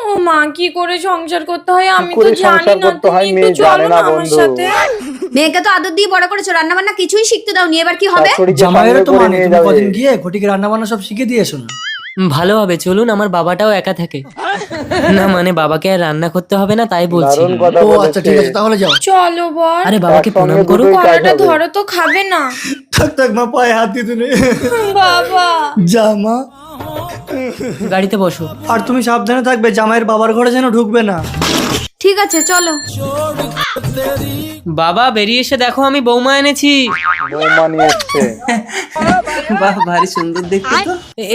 ও মা, কি করে সংসার করতে হয় আমি তো করে জানি সংসার না। করতে হয় তুমি মেয়ে একটু জানে চলো না না আমার বন্ধু। সাথে। মেয়েকে তো আদর দিয়ে বড় করেছো, রান্না বান্না কিছুই শিখতে দাওনি, এবার কি হবে? শাশুড়িকে জামাইয়েরও সঙ্গে তো করে মানে নিয়ে তুমি যাবে। কদিন গিয়ে ঘটিকে রান্না বান্না সব শিখে দিয়েছো না? ভালো হবে, চলুন, আমার বাবাটাও একা থাকে। না মানে বাবাকে আর রান্না করতে হবে না তাই বলছি। দারুণ কথা ও বলেছে। আচ্ছা ঠিক আছে, তাহলে যাও। চলো বল। আরে বাবাকে একসঙ্গে প্রণাম করো। দুটোই কাজ কলাটা হবে। ধরো তো, খাবে না থাক থাক মা, পায়ে হাত দিতে নেই। বাবা। যা মা। গাড়িতে বসো। আর তুমি সাবধানে থাকবে, জামাইয়ের বাবার ঘরে যেন ঢুকবে না। ঠিক আছে চলো। বাবা বেরিয়ে এসে দেখো আমি বৌমা এনেছি। বৌমা নিয়ে এসছে। বাহ, ভারী সুন্দর দেখতে তো।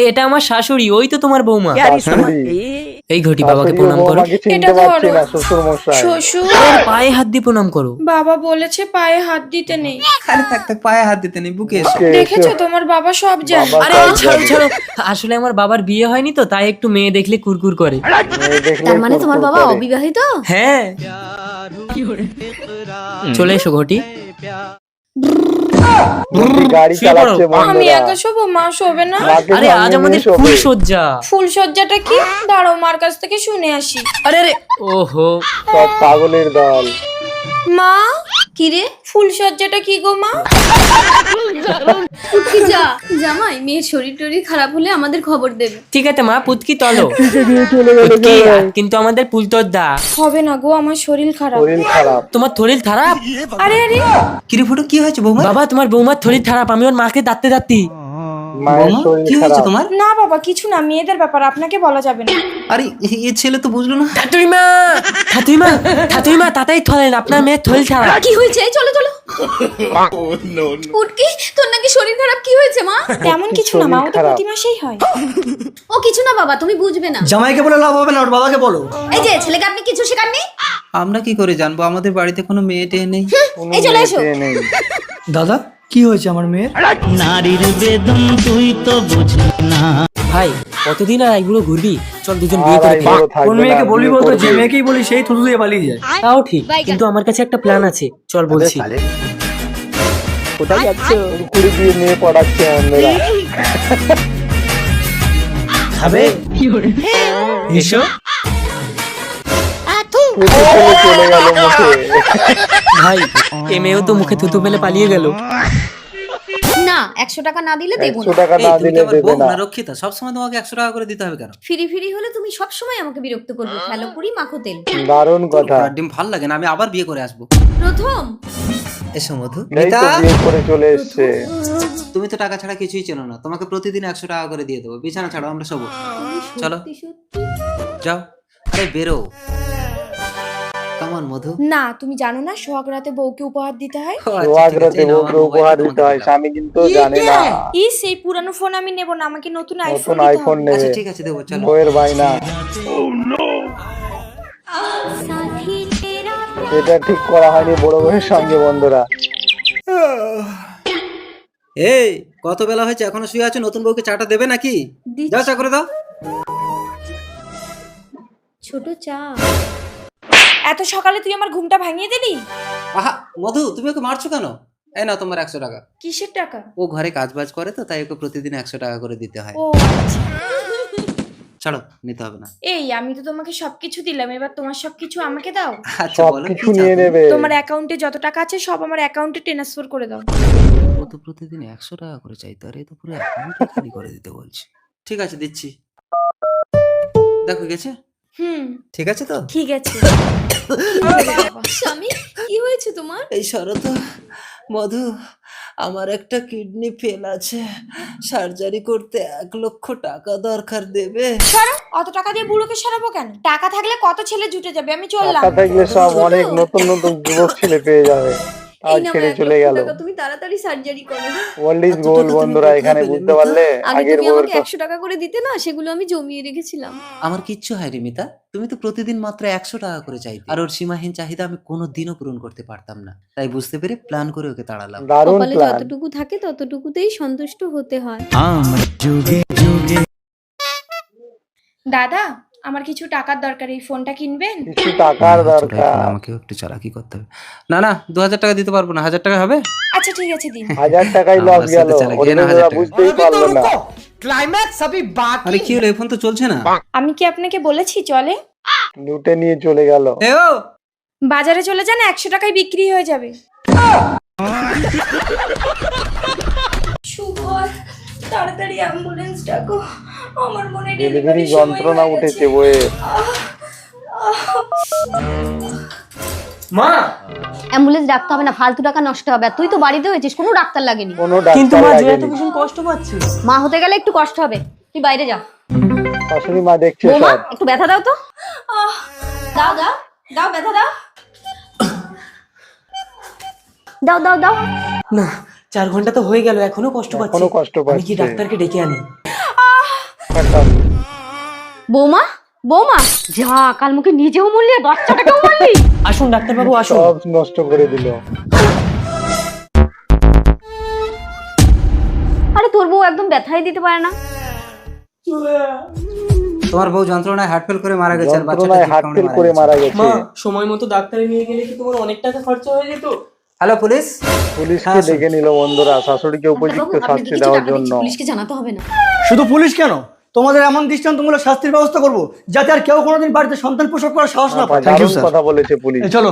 এটা আমার শাশুড়ি, ওই তো তোমার বৌমা। শাশুড়ি। এই ঘটি বাবাকে শাশুড়ি ও প্রণাম করো। বৌমাকে চিনতে এটা পারছি ধরো। না, শ্বশুর মশাই। শ্বশুর। পায়ে হাত দিয়ে প্রণাম করো। বাবা বলেছে পায়ে হাত দিতে নেই। আরে থাক থাক, পায়ে হাত দিতে নেই, বুকে এসো। দেখেছো তোমার বাবা সব জানে। বাবা আরে সব ছাড়ো জানে। ছাড়ো, আসলে আমার বাবার বিয়ে হয়নি তো তাই একটু মেয়ে দেখলে কুরকুর করে। মেয়ে দেখলে তার মানে তোমার কুরকুর বাবা করে। অবিবাহিত? হ্যাঁ, চলে এসো ঘটি। ঘটি গাড়ি শুয়ে পড়ো। চালাচ্ছে আমি বন্ধুরা। একা শোবো, মা শোবে না? মাকে আরে সঙ্গে আজ নিয়ে আমাদের শোবে। ফুল সজ্জা। ফুল সজ্জাটা কি? দাঁড়াও, মার কাছ থেকে শুনে আসি। আরে আরে, ওহো, সব পাগলের দল। মা, কি রে? ফুল সজ্জাটা কি গো মা? কি যা জামাই, মেয়ের শরীর টরীর খারাপ হলে আমাদের খবর দেবে। ঠিক আছে মা, পুতকি তলো। চলে গেল পুতকি, জামাই। কিন্তু আমাদের পুলতোদ্দা। হবে না গো, আমার শরীর খারাপ। শরীর খারাপ। তোমার শরীর খারাপ? আরে আরে, কিরে ফুটো, কি হয়েছে বৌমা? বাবা তোমার বৌমার শরীর খারাপ, আমি ওর মাকে দাঁততে দাঁতি। মায়ের বৌমা শরীর কি হয়েছে খারাপ। তোমার? না বাবা কিছু না, মেয়েদের ব্যাপার, আপনাকে বলা যাবে না। আরে এ ছেলে তো বুঝলো না। ঠাতুইমা, ঠাতুইমা, ঠাতুইমা, তাড়াতাড়ি ধরেন, আপনার মেয়ের শরীর খারাপ। কি হয়েছে? এই চলো চলো। উটকি, তোর নাকি শরীর খারাপ, কি হয়েছে মা? তেমন কিছু না মা, ও তো খারাপ। প্রতি মাসেই হয়। ও কিছু না বাবা, তুমি বুঝবে না। জামাইকে বলে লাভ হবে না, ওর বাবাকে বলো। এই যে ছেলেকে আপনি কিছু শেখাননি? আমরা কি করে জানবো? আমাদের বাড়িতে কোনো মেয়ে টেয়ে নেই। কোনো এই চলে এসো। মেয়ে নেই। দাদা কি হয়েছে আমার মেয়ের? ভাই কতদিন আর এইগুলো ঘুরবি? চল দুজন আর বিয়ে করে এইগুলো ফেলি। থাকবে কোন না, মেয়েকে বলবি বিয়ে বলতো? করবে। যে মেয়েকেই বলি সেই থুতু দিয়ে পালিয়ে যায়। তাও ঠিক, কিন্তু আমার কাছে একটা প্ল্যান আছে, চল বলছি। কোথায় যাচ্ছে? কুড়ি দিয়ে নিয়ে পড়াচ্ছে বন্ধুরা। খাবে? এসো। থুতু ফেলে চলে গেল মুখে। ভাই এ মেয়েও তো মুখে থুতু ফেলে পালিয়ে গেল। না, 100 টাকা না দিলে দেবো 100 না। টাকা এই, না তুমি কি দিলে আমার দেবে বউ না। না রক্ষিতা? সবসময় তোমাকে 100 টাকা করে দিতে হবে কেন? ফিরি ফিরি হলে তুমি সব সময় আমাকে বিরক্ত করবে। ফেলো পুরি মাখো তেল। দারুণ কথা। ঘোড়ার ডিম ভাল লাগে না, আমি আবার বিয়ে করে আসবো। প্রথম এসো মধু। এই মিতা, তো বিয়ে করে চলে এসছে। তুমি তো টাকা ছাড়া কিছুই চেনো না, তোমাকে প্রতিদিন 100 টাকা করে দিয়ে দেবো। বিছানা ছাড়ো, আমরা শোবো। চলো সত্যি সত্যি। যাও। আরে বেরো। কেমন মধু? না তুমি জানো না সোহাগ রাতে বউকে উপহার দিতে হয়? ও আচ্ছা, সোহাগ ঠিক আছে, রাতে এই নাও, বউকে আমার উপহার মোবাইলটা দিতে হয়, তোমাকে স্বামী কিন্তু জানে না। সেই পুরানো ফোন আমি নেব না, আমাকে নতুন আইফোন নতুন নিতে আইফোন হবে। দিলাম। নেবে। আচ্ছা ঠিক আছে, দেবো, চলো। বউয়ের বাইনা। এটা ঠিক করা হয়নি বড় বউয়ের সঙ্গে বন্ধুরা। এই কত বেলা হয়েছে, এখনো শুয়ে আছো? নতুন বউকে চাটা দেবে নাকি? দিচ্ছি। যাও চা করে দাও। ছোট চা। এত সকালে তুই আমার ঘুমটা ভাঙিয়ে দিলি? আহা মধু, তুমি ওকে মারছো কেন? এই নাও তোমার 100 টাকা। কিসের টাকা? ও ঘরে কাজ বাজ করে তো, তাই ওকে প্রতিদিন 100 টাকা করে দিতে হয়। ও আচ্ছা। ছাড়ো, নিতে হবে না। এই আমি তো তোমাকে সবকিছু দিলাম, এবার তোমার সবকিছু আমাকে দাও। আচ্ছা সব বলো, কি কিছু চাও নিয়ে তুমি? নেবে। তোমার অ্যাকাউন্টে যত টাকা আছে সব আমার অ্যাকাউন্টে ট্রান্সফার করে দাও। ও তো প্রতিদিন 100 টাকা করে চাইতো, আর এ তো পুরো অ্যাকাউন্টে খালি করে দিতে বলছে। ঠিক আছে, দিচ্ছি। দেখো গেছে? ঠিক আছে তো? ঠিক আছে। স্বামী কি হয়েছে তোমার? এই শরৎ, মধু, আমার একটা কিডনি ফেল আছে, সার্জারি করতে 1 লক্ষ টাকা দরকার, দেবে? সরো, অত টাকা দিয়ে বুড়োকে সরাবো কেন? টাকা থাকলে কত ছেলে জুটে যাবে, আমি চললাম। টাকা থাকলে সব অনেক নতুন নতুন যুবক ছেলে পেয়ে যাবে। আর এই নাও ছেড়ে 1 চলে লক্ষ গেল। টাকা, তুমি তাড়াতাড়ি সার্জারি করো। ওল্ড ইজ এত গোল্ড টাকা তুমি বন্ধুরা, কোথায় এখানে পেলে, বুঝতে মিতা? পারলে আগে আগের তুমি বউয়ের আমাকে 100 টাকা করে দিতে না, সেগুলো আমি জমিয়ে রেখেছিলাম। আমার কিচ্ছু হয় রিমিতা, তুমি তো প্রতিদিন মাত্র 100 টাকা করে চাইতে, আর ওর সীমাহীন চাহিদা আমি কোনোদিনও পূরণ করতে পারতাম না, তাই বুঝতে পেরে প্ল্যান করে ওকে তাড়ালাম। দারুণ কপালে প্ল্যান। যতটুকু থাকে ততটুকুতেই সন্তুষ্ট হতে হয়। দাদা আমার কিছু টাকার দরকার, এই ফোনটা কিনবেন? কিছু টাকার দরকার। আমাকেও একটু চালাকি করতে হবে। না না, 2000 টাকা দিতে পারবো না, 1000 টাকা হবে? আচ্ছা ঠিক আছে দিন। 1000 টাকাই লস আমার গেল। সাথে চালাকি, ওর না, 1000 মেয়েরা টাকা। বুঝতেই পারলো না। ক্লাইম্যাক্স अभी बाकी আরে কি হলো, এই ফোন তো চলছে না। আমি কি আপনাকে বলেছি চলে? লুটে নিয়ে চলে গেল। এ ও বাজারে চলে যান, 100 টাকায় বিক্রি হয়ে যাবে। শুভ, তাড়াতাড়ি অ্যাম্বুলেন্স ডাকো, আমার মনে ডেলিভারি যন্ত্রণা উঠেছে বয়ে। মা অ্যাম্বুলেন্স ডাকতে হবে না, ফালতু টাকা নষ্ট হবে। আর তুই তো বাড়িতে হয়েছিস, কোনো ডাক্তার লাগেনি। কোনো কিন্তু ডাক্তার মা জয়া তো লাগেনি। ভীষণ কষ্ট পাচ্ছে। মা হতে গেলে একটু কষ্ট হবে, তুই বাইরে যা। শাশুড়ি মা দেখছে বৌমা সব। একটু ব্যথা দাও তো। দাও দাও দাও, ব্যথা দাও, দাও দাও দাও। না 4 ঘন্টা তো হয়ে গেল, এখনো কষ্ট পাচ্ছি। এখনো কষ্ট আমি কি পাচ্ছে। ডাক্তারকে ডেকে আনি? বৌমা বৌমা, যা কাল মুখে নিজেও মরলি আর বাচ্চাটাকেও মরলি। আসুন ডাক্তারবাবু, আসুন। সব নষ্ট করে দিল। আরে তোর বউ একদম ব্যথাই দিতে পারে না। তোমার বউ যন্ত্রণায় হার্ট ফেল করে মারা গেছে আর বাচ্চাটা যন্ত্রণায় হার্ট ফেল করে মারা গেছে। মা সময় মতো ডাক্তারে নিয়ে গেলে কি তোমার অনেক টাকা খরচা হয়ে যেত? Hello police. পুলিশকে ডেকে নিল বন্ধুরা শাশুড়িকে উপযুক্ত শাস্তি দেওয়ার জন্য। পুলিশকে জানাতে হবে না। শুধু পুলিশ কেন, তোমাদের এমন দৃষ্টান্তমূলক শাস্তির ব্যবস্থা করবো যাতে আর কেউ কোনোদিন বাড়িতে সন্তান প্রসব করার সাহস না পায়। থ্যাংক ইউ দারুণ স্যার। কথা বলেছে পুলিশ। চলো।